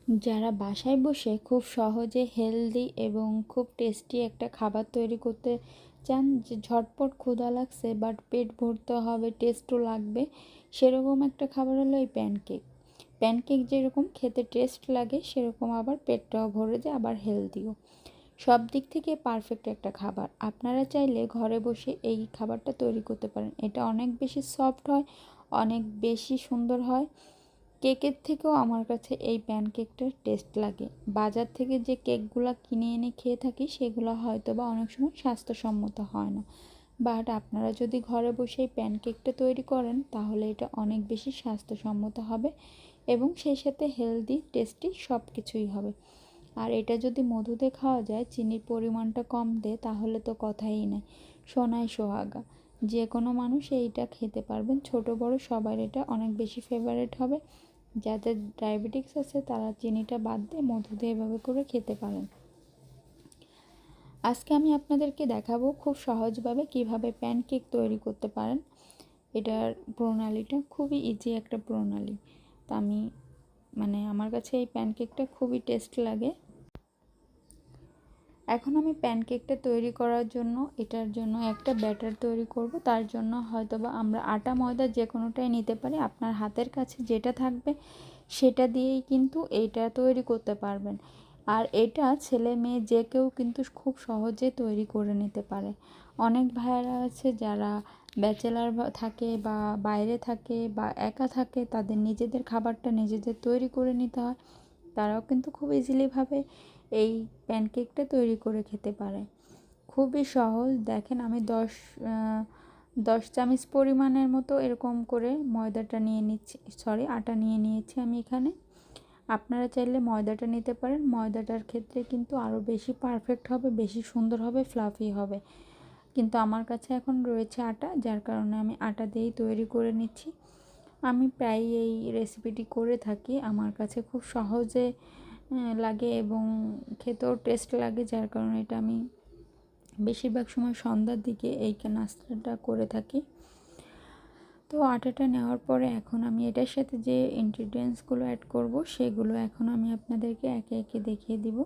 যারা বাসায় বসে খুব সহজে হেলদি এবং খুব টেস্টি একটা খাবার তৈরি করতে চান, যে ঝটপট ক্ষুধা লাগছে বাট পেট ভরতে হবে, টেস্টও লাগবে, সেরকম একটা খাবার হলো এই প্যানকেক। প্যানকেক যেরকম খেতে টেস্ট লাগে, সেরকম আবার পেটটাও ভরে যায়, আবার হেলদিও। সব দিক থেকে পারফেক্ট একটা খাবার। আপনারা চাইলে ঘরে বসে এই খাবারটা তৈরি করতে পারেন। এটা অনেক বেশি সফট হয়, অনেক বেশি সুন্দর হয়। কেকের থেকেও আমার কাছে এই প্যানকেকটার টেস্ট লাগে। বাজার থেকে যে কেকগুলো কিনে এনে খেয়ে থাকি, সেগুলো হয়তো বা অনেক সময় স্বাস্থ্যসম্মত হয় না, বাট আপনারা যদি ঘরে বসে এই প্যানকেকটা তৈরি করেন, তাহলে এটা অনেক বেশি স্বাস্থ্যসম্মত হবে এবং সেই সাথে হেলদি, টেস্টি সব কিছুই হবে। আর এটা যদি মধু দিয়ে খাওয়া যায়, চিনির পরিমাণটা কম দিয়ে, তাহলে তো কথাই নেই, সোনায় সোহাগা। যে কোনো মানুষ এইটা খেতে পারবেন, ছোট বড় সবার এটা অনেক বেশি ফেভারিট হবে। যাদের ডায়াবেটিক্স আছে তারা চিনিটা বাদ দিয়ে মধু দিয়ে এভাবে করে খেতে পারেন। আজকে আমি আপনাদেরকে দেখাবো খুব সহজভাবে কিভাবে প্যানকেক তৈরি করতে পারেন। এটার প্রণালীটা খুবই ইজি একটা প্রণালী। তো আমার কাছে এই প্যানকেকটা খুবই টেস্ট লাগে। এখন আমি প্যানকেকটা তৈরি করার জন্য, এটার জন্য একটা ব্যাটার তৈরি করব। তার জন্য হয়তোবা আমরা আটা ময়দা যে কোনোটাই নিতে পারি, আপনার হাতের কাছে যেটা থাকবে সেটা দিয়েই কিন্তু এইটা তৈরি করতে পারবেন। আর এটা ছেলে মেয়ে যে কেউ কিন্তু খুব সহজে তৈরি করে নিতে পারে। অনেক ভাইয়েরা আছে যারা ব্যাচেলার থাকে বা বাইরে থাকে বা একা থাকে, তাদের নিজেদের খাবারটা নিজেদের তৈরি করে নিতে হয়। তারাও কিন্তু খুব ইজিলিভাবে এই প্যানকেকটা তৈরি করে খেতে পারে। খুবই সহজ। দেখেন, আমি 10 চামচ পরিমাণের মতো এরকম করে ময়দাটা নিয়ে নিচ্ছি, আটা নিয়ে নিয়েছি আমি এখানে। আপনারা চাইলে ময়দাটা নিতে পারেন। ময়দাটার ক্ষেত্রে কিন্তু আরও বেশি পারফেক্ট হবে, বেশি সুন্দর হবে, ফ্লাফি হবে। কিন্তু আমার কাছে এখন রয়েছে আটা, যার কারণে আমি আটা দিয়েই তৈরি করে নিচ্ছি। আমি প্রায় এই রেসিপিটি করে থাকি। আমার কাছে খুব সহজে লাগে এবং খেতেও টেস্ট লাগে, যার কারণে এটা আমি বেশিরভাগ সময় সন্ধ্যার দিকে এই নাস্তাটা করে থাকি। তো আটাটা নেওয়ার পরে এখন আমি এটার সাথে যে ইনগ্রিডিয়েন্টসগুলো অ্যাড করব, সেগুলো এখন আমি আপনাদেরকে একে একে দেখিয়ে দিব।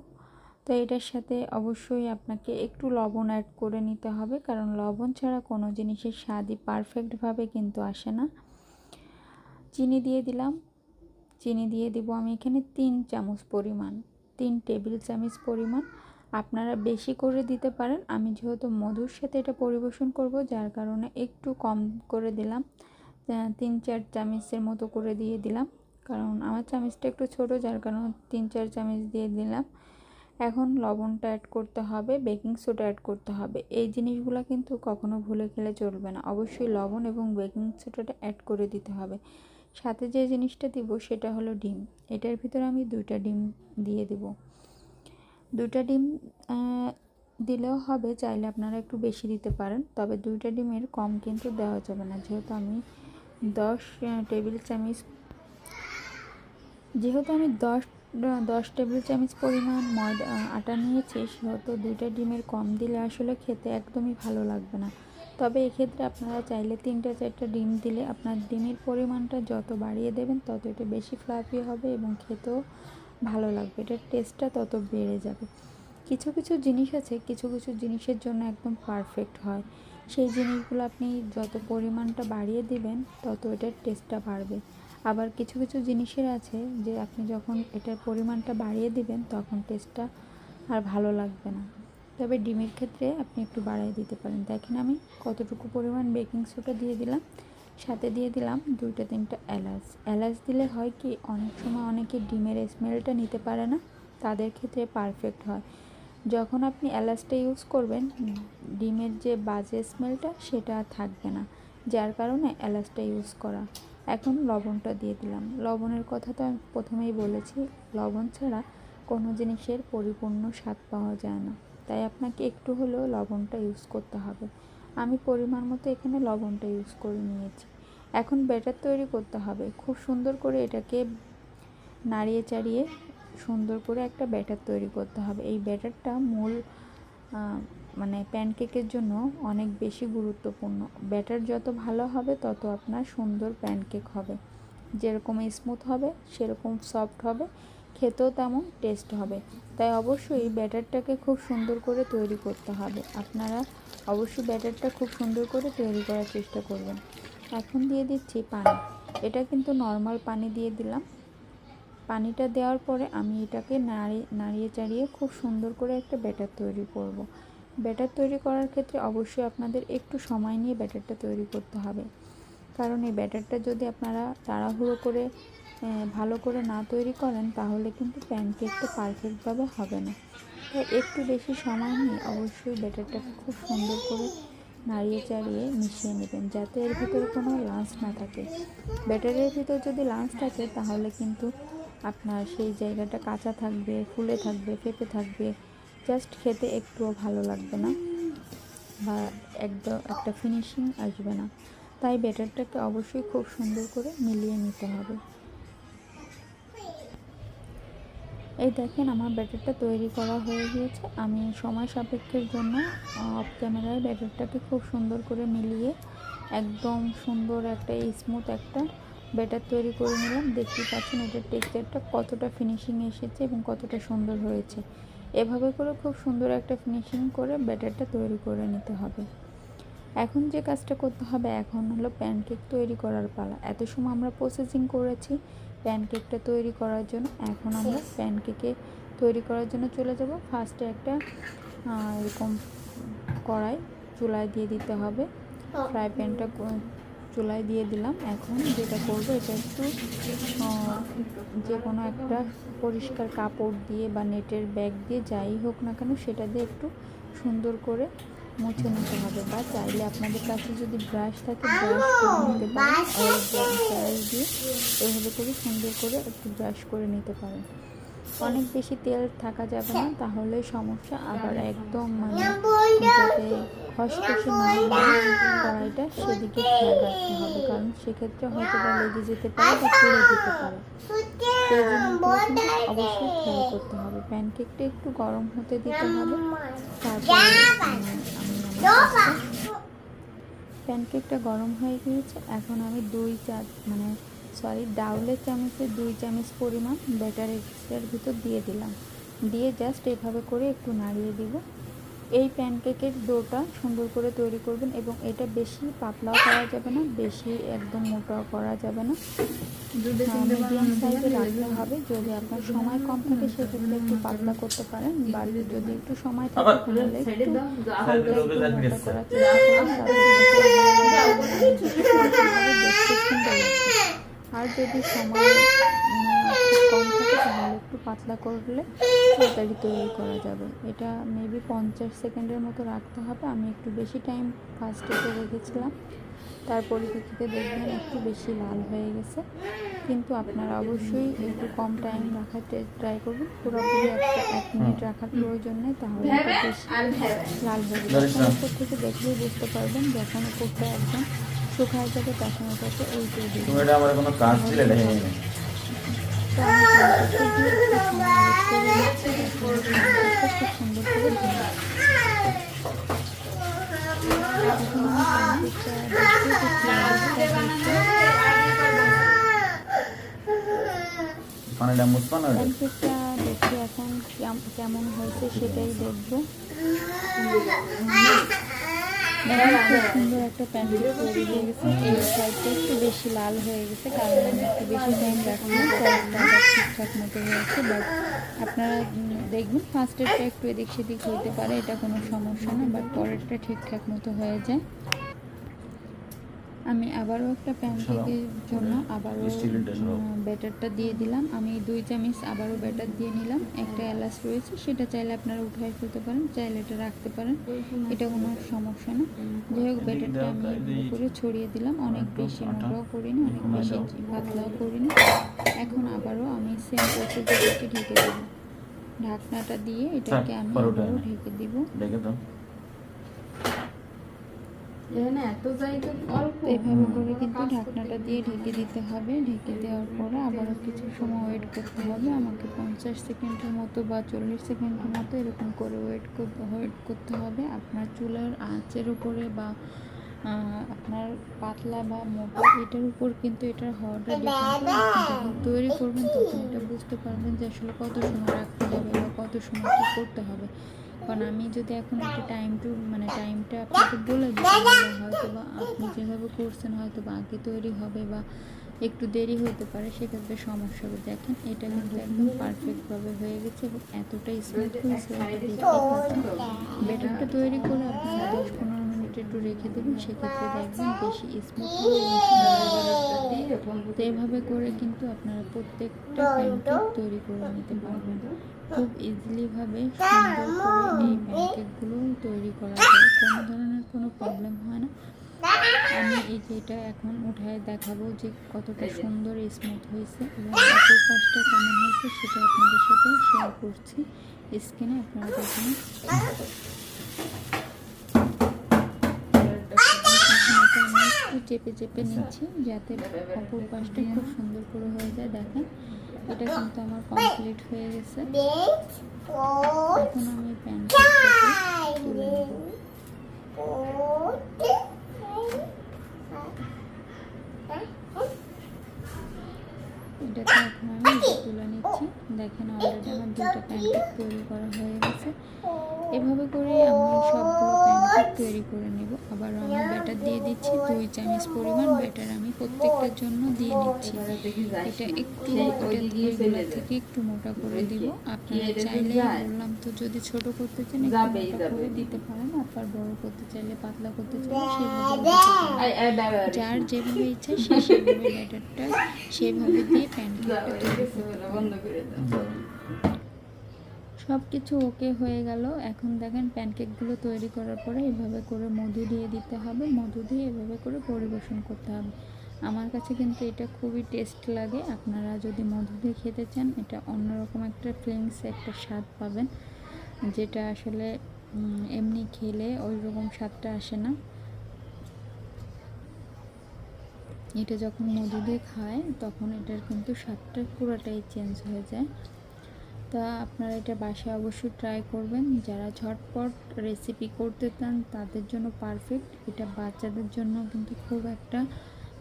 তো এটার সাথে অবশ্যই আপনাকে একটু লবণ অ্যাড করে নিতে হবে, কারণ লবণ ছাড়া কোনো জিনিসের স্বাদই পারফেক্টভাবে কিন্তু আসে না। চিনি দিয়ে দিলাম। চিনি দিয়ে দিব আমি এখানে 3 চামচ পরিমাণ, 3 টেবিল চামচ পরিমাণ। আপনারা বেশি করে দিতে পারেন। আমি যেহেতু মধুর সাথে এটা পরিবেশন করব, যার কারণে একটু কম করে দিলাম, 3-4 চামচের মতো করে দিয়ে দিলাম, কারণ আমার চামচটা একটু ছোট, যার কারণে 3-4 চামচ দিয়ে দিলাম। এখন লবণটা অ্যাড করতে হবে, বেকিং সোডা অ্যাড করতে হবে। এই জিনিসগুলো কিন্তু কখনো ভুলে খেলে চলবে না, অবশ্যই লবণ এবং বেকিং সোডাটা অ্যাড করে দিতে হবে। সাথে যে জিনিসটা দিব সেটা হলো ডিম। এটার ভিতরে আমি 2টা ডিম দিয়ে দিব। 2টা ডিম দিলেও হবে, চাইলে আপনারা একটু বেশি দিতে পারেন, তবে 2টা ডিমের কম কিন্তু দেওয়া যাবে না। যেহেতু আমি 10 টেবিল চামচ যেহেতু আমি 10 টেবিল চামচ পরিমাণ আটা নিয়েছি, সেহেতু 2টা ডিমের কম দিলে আসলে খেতে একদমই ভালো লাগবে না। তবে এক্ষেত্রে আপনারা চাইলে 3-4টা ডিম দিলে, আপনার ডিমের পরিমাণটা যত বাড়িয়ে দেবেন তত এটা বেশি ফ্লাফি হবে এবং খেতেও ভালো লাগবে, এটার টেস্টটা তত বেড়ে যাবে। কিছু কিছু জিনিস আছে, কিছু কিছু জিনিসের জন্য একদম পারফেক্ট হয়। সেই জিনিসগুলো আপনি যত পরিমাণটা বাড়িয়ে দিবেন, তত এটার টেস্টটা বাড়বে। আবার কিছু কিছু জিনিসের আছে যে আপনি যখন এটার পরিমাণটা বাড়িয়ে দিবেন, তখন টেস্টটা আর ভালো লাগবে না। তবে ডিমের ক্ষেত্রে আপনি একটু বাড়িয়ে দিতে পারেন। দেখেন আমি কতটুকু পরিমাণ বেকিং সোডা দিয়ে দিলাম, সাথে দিয়ে দিলাম 2-3টা এলাচ। এলাচ দিলে হয় কি, অনেক সময় অনেকে ডিমের স্মেলটা নিতে পারে না, তাদের ক্ষেত্রে পারফেক্ট হয়। যখন আপনি এলাচটা ইউজ করবেন, ডিমের যে বাজে স্মেলটা সেটা আর থাকবে না, যার কারণে এলাচটা ইউজ করা। এখন লবণটা দিয়ে দিলাম। লবণের কথা তো আমি প্রথমেই বলেছি, লবণ ছাড়া কোনো জিনিসের পরিপূর্ণ স্বাদ পাওয়া যায় না, তাই আপনাকে একটু হলেও লবণটা ইউজ করতে হবে। আমি পরিমাণ মতো এখানে লবণটা ইউজ করে নিয়েছি। এখন ব্যাটার তৈরি করতে হবে। খুব সুন্দর করে এটাকে নাড়িয়ে চাড়িয়ে সুন্দর করে একটা ব্যাটার তৈরি করতে হবে। এই ব্যাটারটা মূল প্যানকেকের জন্য অনেক বেশি গুরুত্বপূর্ণ। ব্যাটার যত ভালো হবে, তত আপনার সুন্দর প্যানকেক হবে। যেরকম স্মুথ হবে, সেরকম সফট হবে, খেতেও তেমন টেস্ট হবে। তাই অবশ্যই ব্যাটারটাকে খুব সুন্দর করে তৈরি করতে হবে। আপনারা অবশ্যই ব্যাটারটা খুব সুন্দর করে তৈরি করার চেষ্টা করবেন। এখন দিয়ে দিচ্ছি পানি। এটা কিন্তু নর্মাল পানি দিয়ে দিলাম। পানিটা দেওয়ার পরে আমি এটাকে নাড়িয়ে চাড়িয়ে খুব সুন্দর করে একটা ব্যাটার তৈরি করব। ব্যাটার তৈরি করার ক্ষেত্রে অবশ্যই আপনাদের একটু সময় নিয়ে ব্যাটারটা তৈরি করতে হবে, কারণ এই ব্যাটারটা যদি আপনারা তাড়াহুড়ো করে ভালো করে না তৈরি করেন তাহলে কিন্তু প্যানকেকটা পারফেক্টভাবে হবে না। তাই একটু বেশি সময় নিয়ে অবশ্যই ব্যাটারটাকে খুব সুন্দর করে নাড়িয়ে চাড়িয়ে মিশিয়ে নেবেন, যাতে এর ভিতরে কোনো লাঞ্চ না থাকে। ব্যাটারের ভিতর যদি লাঞ্চ থাকে তাহলে কিন্তু আপনার সেই জায়গাটা কাঁচা থাকবে, ফুলে থাকবে, ফেপে থাকবে, জাস্ট খেতে একটুও ভালো লাগবে না বা একদম একটা ফিনিশিং আসবে না। তাই ব্যাটারটাকে অবশ্যই খুব সুন্দর করে মিলিয়ে নিতে হবে। এই দেখেন আমার ব্যাটারটা তৈরি করা হয়ে গিয়েছে। আমি সময় সাপেক্ষের জন্য অফ ক্যামেরায় ব্যাটারটাকে খুব সুন্দর করে মিলিয়ে একদম সুন্দর একটা স্মুথ একটা ব্যাটার তৈরি করে নিলাম। দেখতেই পাচ্ছেন এটার টেক্সচারটা কতটা ফিনিশিং এসেছে এবং কতটা সুন্দর হয়েছে। এভাবে করে খুব সুন্দর একটা ফিনিশিং করে ব্যাটারটা তৈরি করে নিতে হবে। এখন যে কাজটা করতে হবে এখন হলো প্যানকেক তৈরি করার পালা। এত সময় আমরা প্রসেসিং করেছি প্যানকেকটা তৈরি করার জন্য। এখন আমরা প্যানকেকে তৈরি করার জন্য চলে যাব। ফার্স্টে একটা এরকম কড়াই চুলায় দিয়ে দিতে হবে। ফ্রাই প্যানটা চুলায় দিয়ে দিলাম। এখন যেটা করব এটা একটু যে কোনো একটা পরিষ্কার কাপড় দিয়ে বা নেটের ব্যাগ দিয়ে যাই হোক না কেন সেটা দিয়ে একটু সুন্দর করে মুছে নিতে হবে, বা চাইলে আপনাদের কাছে যদি ব্রাশ থাকে ব্রাশ করে নিতে পারেন। ব্রাশ দিয়ে এভাবে করে সুন্দর করে একটু ব্রাশ করে নিতে পারেন। অনেক বেশি তেল থাকা যাবে না, তাহলে সমস্যা। আবার একদম যাতে খসখসে না হয় কড়াইটা সেদিকে খেয়াল রাখতে হবে, কারণ সেক্ষেত্রে হয়তো বা লেগে যেতে পারে বা পুড়ে যেতে পারে। সেই জিনিসগুলো কিন্তু অবশ্যই খেয়াল করতে হবে। প্যানকেকটা একটু গরম হতে দিতে হবে। তারপরে প্যানকেকটা গরম হয়ে গিয়েছে। এখন আমি ডাউলের চামচে 2 চামচ পরিমাণ ব্যাটার এর ভিতর দিয়ে দিলাম। দিয়ে জাস্ট এভাবে করে একটু নাড়িয়ে দিব। এই প্যানকেকের ডোটা সুন্দর করে তৈরি করবেন এবং এটা বেশি পাতলাও করা যাবে না, বেশি একদম মোটাও করা যাবে না, মিডিয়াম সাইজে রাখতে হবে। যদি আপনার সময় কম থাকে সেক্ষেত্রে একটু পাতলা করতে পারেন, বা যদি একটু সময় থাকে তাহলে একটু হালকা একটু মোটা করার চেষ্টা করবেন, দেখতে সুন্দর লাগবে। আর যদি সময় কম থাকে তাহলে একটু পাতলা করলে তাড়াতাড়ি তৈরি করা যাবে। এটা মেবি 50 সেকেন্ডের মতো রাখতে হবে। আমি একটু বেশি টাইম ফার্স্টে রেখেছিলাম, তার পরিপ্রেক্ষিতে দেখবেন একটু বেশি লাল হয়ে গেছে। কিন্তু আপনারা অবশ্যই একটু কম টাইম রাখার ট্রাই করবেন। পুরোপুরি 1 মিনিট রাখার প্রয়োজন নেই, তাহলে এটা বেশি লাল হয়ে যাবে। উপর থেকে দেখলেই বুঝতে পারবেন যখন উপরটা একদম শুকায় যাবে তখন ওটাকে উল্টে দিবেন। খুব সুন্দর করে প্যানকেকটা দেখি এখন কেমন হয়েছে সেটাই দেখবো। খুব সুন্দর একটা প্যানকেক তৈরি হয়ে গেছে। এই সাইডটা একটু বেশি লাল হয়ে গেছে, কারণ আমি একটু বেশি টাইম রাখি না। পরেরটা ঠিকঠাক মতো হয়েছে, বাট আপনারা দেখবেন ফার্স্টেরটা একটু এদিক সেদিক হতে পারে, এটা কোনো সমস্যা না, বাট পরেরটা ঠিকঠাক মতো হয়ে যায়। আমি আবারও একটা প্যানকেকের জন্য আবারও ব্যাটারটা দিয়ে দিলাম। আমি 2 চামচ আবারও ব্যাটার দিয়ে নিলাম। একটা এলাচ রয়েছে, সেটা চাইলে আপনারা উঠায় ফেলতে পারেন, চাইলে এটা রাখতে পারেন, এটা কোনো সমস্যা না। যাই হোক ব্যাটারটা আমি উপরে ছড়িয়ে দিলাম। অনেক বেশি মোটাও করিনি, অনেক বেশি পাতলাও করিনি। এখন আবারও আমি সেম প্রসেসে ঢেকে দেব। ঢাকনাটা দিয়ে এটাকে আমি আবারও ঢেকে দিব। এভাবে করে কিন্তু ঢাকনাটা দিয়ে ঢেকে দিতে হবে। ঢেকে দেওয়ার পরে আবারও কিছু সময় ওয়েট করতে হবে। আমাকে 50 সেকেন্ডের মতো বা 40 সেকেন্ডের মতো এরকম করে ওয়েট করতে হবে। আপনার চুলার আঁচের উপরে বা আপনার পাতলা বা মোটা এটার উপর কিন্তু এটার হওয়াটা ডিপেন্ড করে। আপনি যখন তৈরি করবেন তখন এটা বুঝতে পারবেন যে আসলে কত সময় রাখতে হবে বা কত সময় কী করতে হবে। কারণ আমি যদি এখন একটা টাইমটা আপনাকে বলে দিই তাহলে হয়তো বা আপনি যেভাবে করছেন হয়তো বা আগে তৈরি হবে বা একটু দেরি হতে পারে, সেক্ষেত্রে সমস্যা হবে। দেখেন এটা কিন্তু একদম পারফেক্টভাবে হয়ে গেছে এবং এতটাই স্মুথ হয়েছে এটা দেখতে পাচ্ছেন। ব্যাটারটা তৈরি করে আপনারা 10-15 মিনিট একটু রেখে দেবেন, সেক্ষেত্রে দেখবেন বেশি স্মুথ হবে এবং সুন্দর। তো এভাবে করে কিন্তু আপনারা প্রত্যেকটা প্যানকেক তৈরি করে নিতে পারবেন খুব ইজিলিভাবে। সুন্দর করে এই প্যানকেকগুলো তৈরি করা যায়, কোনো ধরনের কোনো প্রবলেম হয় না। আমি এই যে এটা এখন উঠায় দেখাবো যে কতটা সুন্দর স্মুথ হয়েছে এবং অপর পাশটা কেমন হয়েছে সেটা আপনাদের সাথে শেয়ার করছি স্ক্রিনে, আপনারা দেখুন। এটা আমি একটু চেপে চেপে নিচ্ছি যাতে অপর পাশটা খুব সুন্দর করে হয়ে যায়। দেখেন এটা কিন্তু আমার কমপ্লিট হয়ে গেছে। এখন আমি প্যানকেকটাকে তুলে নেব। এটাকে এখন আমি তুলে নিচ্ছি। দেখেন অলরেডি আমার 2টা প্যানকেক তৈরি করা হয়ে গেছে। এভাবে করে আমি সবগুলো প্যানকেক তৈরি করে নেব। আবার আমি ব্যাটার দিয়ে দিচ্ছি 2 চামচ পরিমাণ ব্যাটার আমি প্রত্যেকটার জন্য দিয়ে নিচ্ছি। এটা একটু দইগুলো থেকে একটু মোটা করে দিব। আপনারা চাইলে বললাম তো যদি ছোট করতে চান একটু মোটা করে দিতে পারেন, আবার বড় করতে চাইলে পাতলা করতে চাইলে সেভাবে যার যেভাবে ইচ্ছা সে সেভাবে ব্যাটারটা সেভাবে দিয়ে প্যানকেকটা তৈরি করতে। সব কিছু ওকে হয়ে গেল। এখন দেখেন প্যানকেকগুলো তৈরি করার পরে এভাবে করে মধু দিয়ে দিতে হবে, মধু দিয়ে এভাবে করে পরিবেশন করতে হবে। আমার কাছে কিন্তু এটা খুবই টেস্ট লাগে। আপনারা যদি মধু দিয়ে খেতে চান এটা অন্যরকম একটা ফিলিংস, একটা স্বাদ পাবেন, যেটা আসলে এমনি খেলে ওই রকম স্বাদটা আসে না। এটা যখন মধু দিয়ে খায় তখন এটার কিন্তু স্বাদটা পুরোটাই চেঞ্জ হয়ে যায়। তা আপনারা এটা বাসায় অবশ্যই ট্রাই করবেন। যারা ঝটপট রেসিপি করতে চান তাদের জন্য পারফেক্ট। এটা বাচ্চাদের জন্য কিন্তু খুব একটা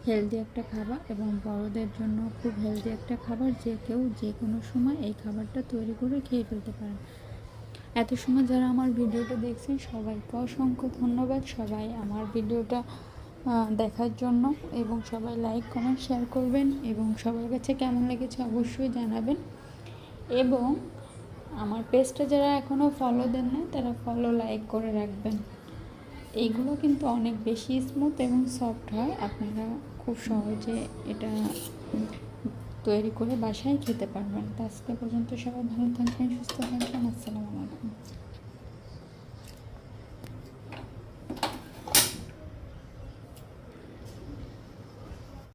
হেলদি একটা খাবার এবং বড়দের জন্য খুব হেলদি একটা খাবার, যে কেউ যে কোনো সময় এই খাবারটা তৈরি করে খেয়ে ফেলতে পারেন। এত সময় যারা আমার ভিডিওটা দেখছেন সবাইকে অসংখ্য ধন্যবাদ। সবাই আমার ভিডিওটা দেখার জন্য এবং সবাই লাইক কমেন্ট শেয়ার করবেন এবং সবার কাছে কেমন লেগেছে অবশ্যই জানাবেন। এবং আমার পেজটা যারা এখনও ফলো দেন না তারা ফলো লাইক করে রাখবেন। এইগুলো কিন্তু অনেক বেশি স্মুথ এবং সফট হয়, আপনারা খুব সহজে এটা তৈরি করে বাসায় খেতে পারবেন। তো আজকে পর্যন্ত সবাই ভালো থাকবেন, সুস্থ